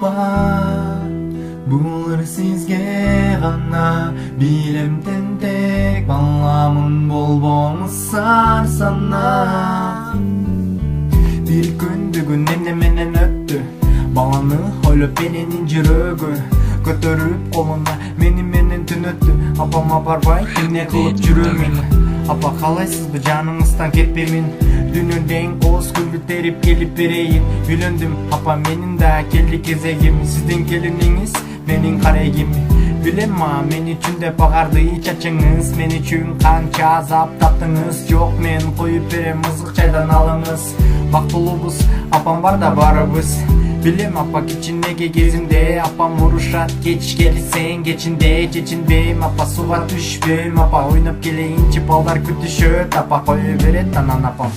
кылышпайт. Бул ыр сизге гана, билем тентек, баламын болбоңуз сар сана. Бир күндүгүн эмне менен өттү, баланы ойлоп эненин жүрөгү көтөрүп колуна мени менен түн өттү. Апама барбай эмне кылып жүрөмүн? Апа калайсызбы, жаныңыздан кетпеймин. Дүйнөдөн кооз гүлдү терип келип берейин. Үйлөндүм, апа менин да келди кезегим. Сиздин келиниңиз менин карегим. Билем мен үчүн деп агарды чачыңыз, мен үчүн канча азап таптыңыз. Жок, мен коюп берем, мызык чайдан алыңыз. Бактылуубуз, апам бар да барыбыз. Билем апа кичинеге кезимде, апам урушат кеч келсең кечинде. Чечинбейм апа, сууга түшпөйм апа, ойноп келейинчи балдар күтүшөт апа, кое берет анан апам.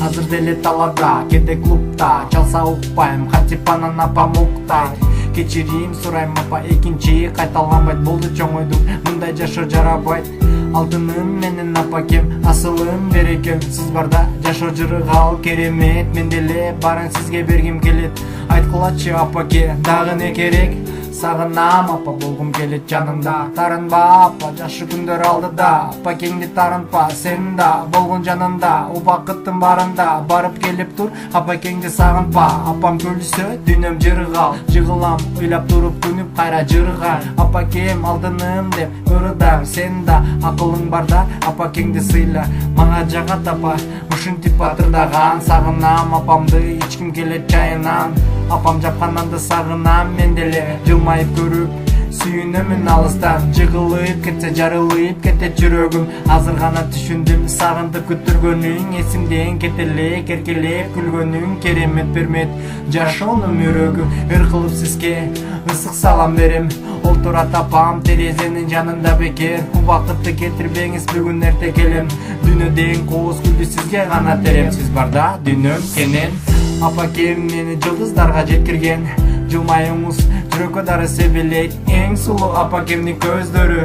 Азыр деле талада, кеде клубда, чалса укпайм, кантип анан апам уктайт. Кечирим сурайм апа, экинчи кайталанбайт, болду чоңойдум, мындай жашоо жарабайт. Алтыным менен апакем, асылым берекем, сиз барда жашоо жырыгал керемет. Мен деле барын сизге бергим келет, айткылачы апаке, дагы не керек? Сагынам апа, болгум келет жаныңда. Тарынба апа, жакшы күндөр алдыда, апакеңди тарынпа, сен да болгон жанында. Убакыттын барында барып келип тур, апакеңди сагынпа. Апам күлсө дүйнөм жыргал, жыгылам ыйлап туруп күнүп кайра жырган. Апакем алдыным деп ырыдам, сен да акылың барда апакеңди сыйла. Мага жагат апа, ушинтип батырдаган. Сагынам апамды, ичким келет чайынан. Апам жапкананды сагынам мен деле, жылмайып көрүп сүйүнөмүн алыстан. Жыгылып кетсе жарылып кетет жүрөгүм, азыр гана түшүндүм сагынтып күттүргөнүң. Эсимден кетелек эркелеп күлгөнүң, керемет бермет жашоонун мөрөгү. Ыр кылып сизге ысык салам берем, олтурат апам терезенин жанында бекер. Убакытты кетирбеңиз, бүгүн эрте келем, дүйнөдөн кооз гүлдү сизге гана терем. Сиз барда дүйнөм кенен, апакем мени жылдыздарга жеткирген. Жылмаюңуз жүрөккө дары себелейт, эң сулуу апакемдин көздөрү,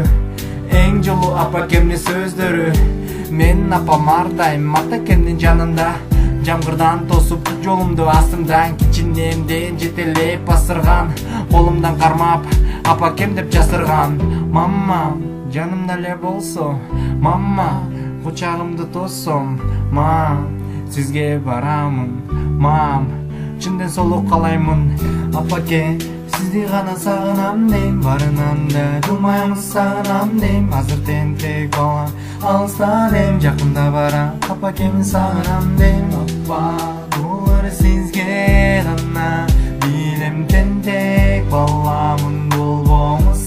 эң жылуу апакемдин сөздөрү. Мен апам ардайым атакемдин жанында, жамгырдан тосуп жолумду астымдан. Кичинемден жетелеп басырган, колумдан кармап апакем деп жасырган. Мамма жанымда эле болсо, мамма кучагымды тоссом, мам сизге барамын, мам чынден солук калаймын. Апаке сизди гана сагынам дейм, барынан да жылмайыңыз сагынам дейм. Азыр тентек балам алыста дейм, жакында барам апакемди сагынам дейм. Апа бул ыр сизге гана, билем тентек баламын болбоңуз